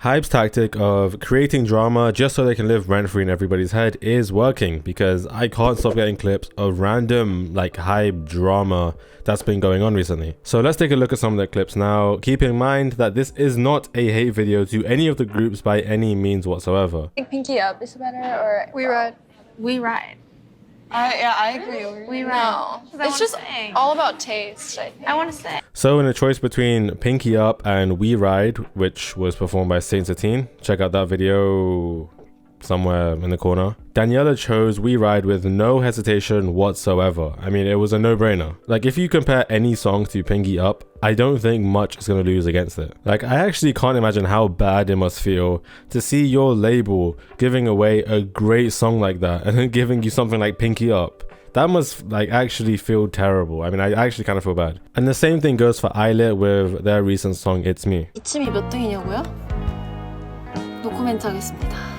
HYBE's tactic of creating drama just so they can live rent-free in everybody's head is working, because I can't stop getting clips of random like HYBE drama that's been going on recently. So let's take a look at some of their clips now, keep in mind that this is not a hate video to any of the groups by any means whatsoever. I think Pinky Up is better, or We Ride. We Ride. Yeah, I agree. We Ride. No, it's just all about taste. I want to say. So in a choice between Pinky Up and We Ride, which was performed by Saint Satine, check out that video somewhere in the corner, Daniela chose We Ride with no hesitation whatsoever. I mean, it was a no-brainer. Like, if you compare any song to Pinky Up, I don't think much is going to lose against it. Like, I actually can't imagine how bad it must feel to see your label giving away a great song like that and then giving you something like Pinky Up. That must like actually feel terrible. I mean, I actually kind of feel bad. And the same thing goes for Illiting with their recent song It's Me. 이쯤이 몇 등이냐고요? 노코멘트 하겠습니다.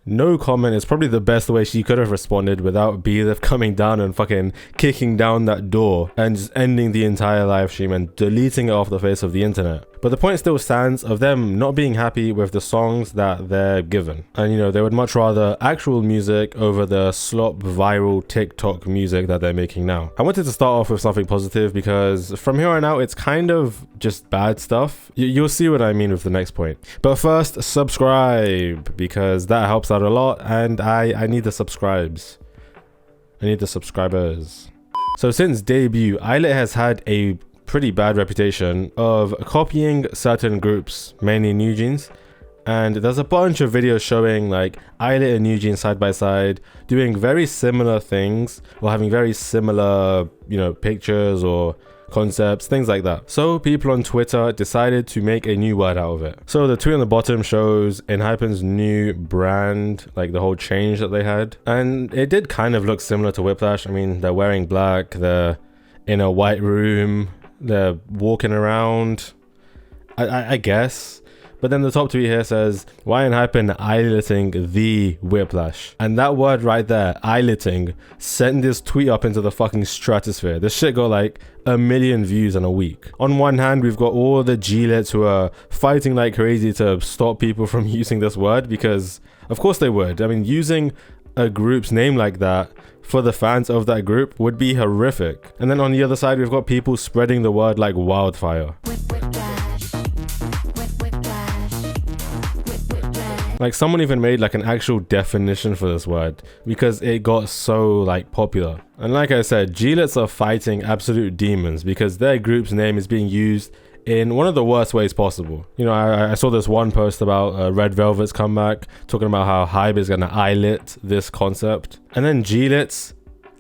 No comment is probably the best way she could have responded without BLIF coming down and fucking kicking down that door and just ending the entire live stream and deleting it off the face of the internet. But the point still stands of them not being happy with the songs that they're given. And you know, they would much rather actual music over the slop viral TikTok music that they're making now. I wanted to start off with something positive because from here on out, it's kind of just bad stuff. You'll see what I mean with the next point. But first, subscribe, because that helps out a lot and I need the subscribes. I need the subscribers. So since debut, Illiting has had a pretty bad reputation of copying certain groups, mainly New Jeans, and there's a bunch of videos showing like Illiting and New Jeans side by side doing very similar things or having very similar, you know, pictures or concepts, things like that. So people on Twitter decided to make a new word out of it. So the tweet on the bottom shows Enhypen's new brand, like the whole change that they had, and it did kind of look similar to Whiplash. I mean, they're wearing black, they're in a white room, they're walking around, I guess. But then the top tweet here says, why Enhypen Illiting the Whiplash? And that word right there, Illiting, sent this tweet up into the fucking stratosphere. This shit got like 1 million views in a week. On one hand, we've got all the G-lets who are fighting like crazy to stop people from using this word, because of course they would. I mean, using a group's name like that for the fans of that group would be horrific. And then on the other side, we've got people spreading the word like wildfire. Like, someone even made like an actual definition for this word because it got so like popular. And like I said, G-lets are fighting absolute demons because their group's name is being used in one of the worst ways possible. You know, I saw this one post about Red Velvet's comeback, talking about how HYBE is gonna Illit this concept. And then G-lets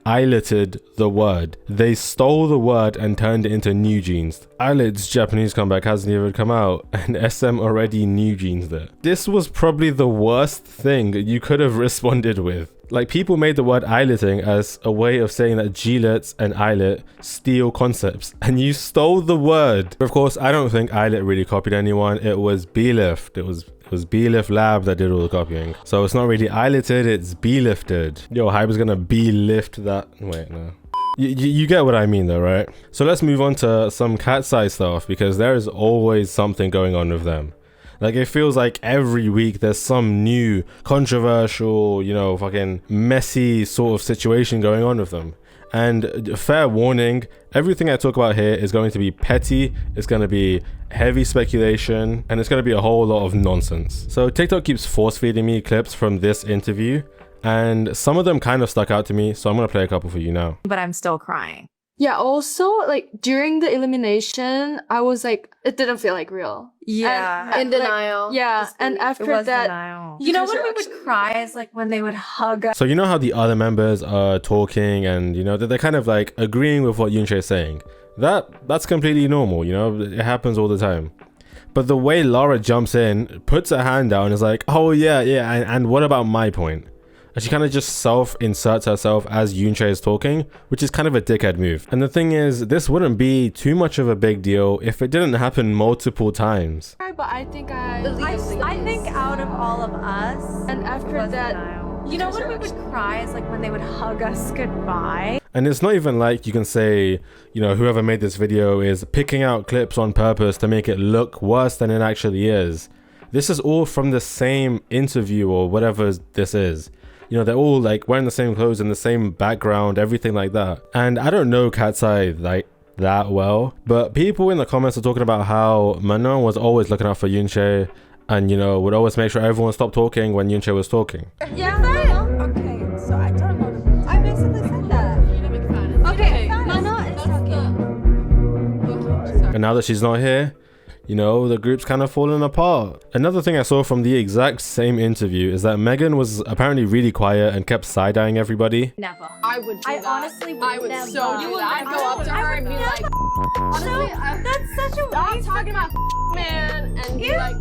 Illited the word. They stole the word and turned it into New Jeans. Illit's Japanese comeback hasn't even come out and SM already New Jeans it. This was probably the worst thing you could have responded with. Like, people made the word Illiting as a way of saying that G-lets and Illit steal concepts, and you stole the word. Of course, I don't think Illit really copied anyone. It was BLIFT. It was BLIFT Lab that did all the copying. So it's not really Illited, it's B-lifted. Yo, HYBE is gonna B-lift that. Wait, no. You get what I mean though, right? So let's move on to some cat's eye stuff, because there is always something going on with them. Like, it feels like every week there's some new controversial, you know, fucking messy sort of situation going on with them. And fair warning, everything I talk about here is going to be petty, it's going to be heavy speculation, and it's going to be a whole lot of nonsense. So TikTok keeps force feeding me clips from this interview, and some of them kind of stuck out to me, so I'm going to play a couple for you now. But I'm still crying. Yeah, also, like, during the elimination, I was like, it didn't feel like real. Yeah. And, In denial. Like, yeah, and after that, denial. You know when we would cry is like when they would hug us. So you know how the other members are talking and, you know, they're kind of like agreeing with what Yoonchae is saying. That's completely normal, you know, it happens all the time. But the way Lara jumps in, puts her hand down and is like, oh yeah, and what about my point? And she kind of just self-inserts herself as Yoonchae is talking, which is kind of a dickhead move. And the thing is, this wouldn't be too much of a big deal if it didn't happen multiple times. but I think I think out of all of us, and after that, you know when we would cry is like when they would hug us goodbye. And it's not even like you can say, you know, whoever made this video is picking out clips on purpose to make it look worse than it actually is. this is all from the same interview or whatever this is. You know, they're all like wearing the same clothes and the same background, everything like that. And I don't know Cat's Eye like that well, but people in the comments are talking about how Manon was always looking out for Yoonchae and, you know, would always make sure everyone stopped talking when Yoonchae was talking. Yeah, okay, so I don't know. I basically said that. Okay, Mano is talking. And now that she's not here, you know, the group's kind of falling apart. Another thing I saw from the exact same interview is that Megan was apparently really quiet and kept side-eyeing everybody. Never. I would do that. Honestly would I would never. so do that. I'd go up to her and be like, honestly, That's such a stop waste. talking about man and be like,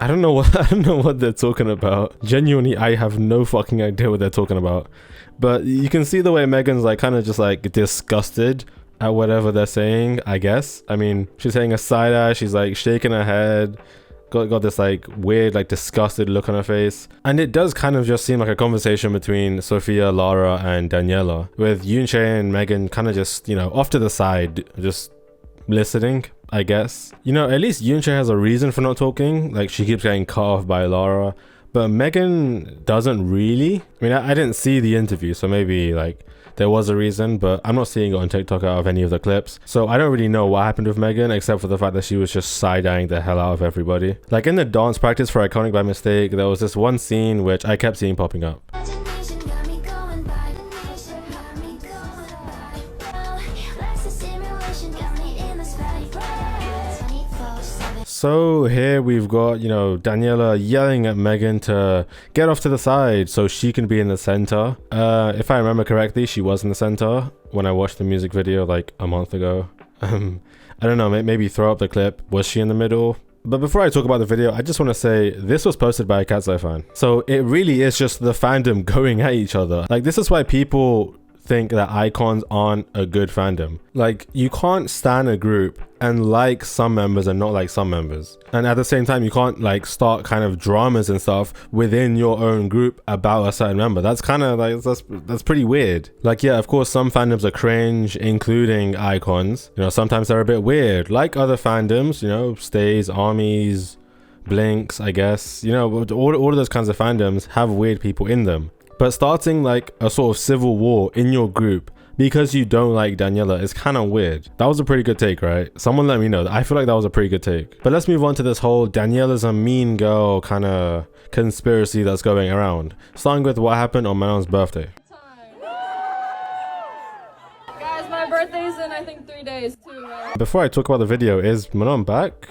I don't know what they're talking about. Genuinely, I have no fucking idea what they're talking about. But you can see the way Megan's like kind of just like disgusted at whatever they're saying, I guess. I mean, she's saying a side eye, she's like shaking her head, got this like weird like disgusted look on her face. And it does kind of just seem like a conversation between Sophia, Lara and Daniela, with Yoonchae and Megan kind of just, you know, off to the side, just listening, I guess. You know, at least Yoonchae has a reason for not talking. Like, she keeps getting cut off by Lara, but Megan doesn't really. I mean, I didn't see the interview, so maybe like there was a reason, but I'm not seeing it on TikTok out of any of the clips. So I don't really know what happened with Megan, except for the fact that she was just side-eyeing the hell out of everybody. Like in the dance practice for Iconic by Mistake, there was this one scene which I kept seeing popping up. So here we've got, you know, Daniela yelling at Megan to get off to the side so she can be in the center. If I remember correctly, she was in the center when I watched the music video like a month ago. I don't know, maybe throw up the clip. Was she in the middle? But before I talk about the video, I just want to say this was posted by a Cat's Eye fan. So it really is just the fandom going at each other. Like, this is why people think that icons aren't a good fandom. Like, you can't stan a group and like some members and not like some members, and at the same time you can't like start kind of dramas and stuff within your own group about a certain member. That's kind of like that's pretty weird. Like, yeah, of course some fandoms are cringe, including icons. You know, sometimes they're a bit weird, like other fandoms, you know, Stays, Armies, Blinks, I guess. You know, all of those kinds of fandoms have weird people in them. But starting like a sort of civil war in your group because you don't like Daniela is kind of weird. That was a pretty good take, right? Someone let me know. I feel like that was a pretty good take. But let's move on to this whole Daniela's a mean girl kind of conspiracy that's going around. Starting with what happened on Manon's birthday. guys, my birthday's in I think 3 days too. Before I talk about the video, is Manon back?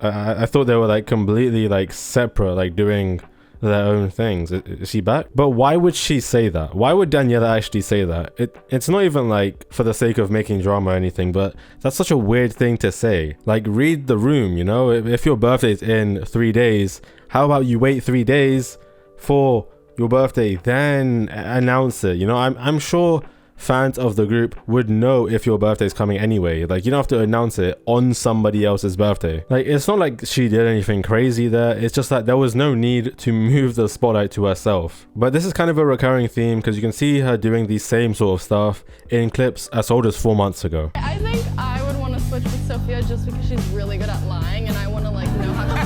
I thought they were like completely like separate, like doing their own things. Is she back? But why would she say that? Why would Daniela actually say that? It's not even like for the sake of making drama or anything, but that's such a weird thing to say. Like, read the room, you know? If your birthday's in 3 days, how about you wait 3 days for your birthday, then announce it? You know, I'm sure fans of the group would know if your birthday is coming anyway. Like, you don't have to announce it on somebody else's birthday. Like, it's not like she did anything crazy there. It's just that there was no need to move the spotlight to herself. But this is kind of a recurring theme because you can see her doing the same sort of stuff in clips as old as 4 months ago. I think I would want to switch with Sophia just because she's really good at lying and I want to like know how to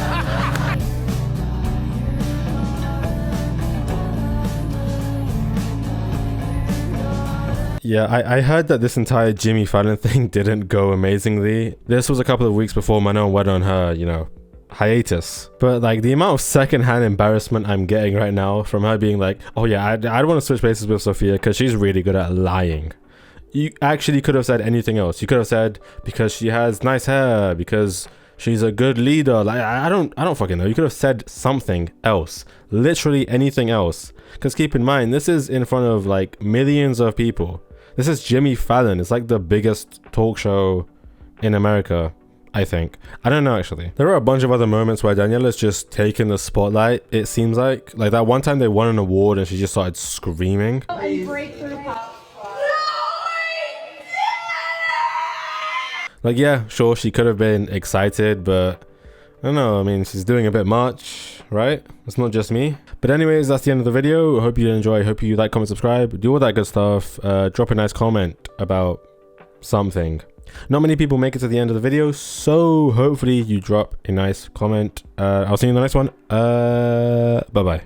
Yeah, I heard that this entire Jimmy Fallon thing didn't go amazingly. This was a couple of weeks before Manon went on her, you know, hiatus. But like the amount of secondhand embarrassment I'm getting right now from her being like, oh yeah, I don't want to switch places with Sophia because she's really good at lying. You actually could have said anything else. You could have said because she has nice hair, because she's a good leader. Like, I don't fucking know. You could have said something else, literally anything else. Because keep in mind, this is in front of like millions of people. This is Jimmy Fallon. It's like the biggest talk show in America, I think. I don't know, actually. There are a bunch of other moments where Daniela's just taking the spotlight, it seems like. Like that one time they won an award and she just started screaming. and break through power. Like, yeah, sure, she could have been excited, but I don't know. I mean, she's doing a bit much, right? It's not just me. But anyways, that's the end of the video. I hope you enjoy. Hope you like, comment, subscribe. Do all that good stuff. Drop a nice comment about something. Not many people make it to the end of the video, so hopefully you drop a nice comment. I'll see you in the next one. Bye bye.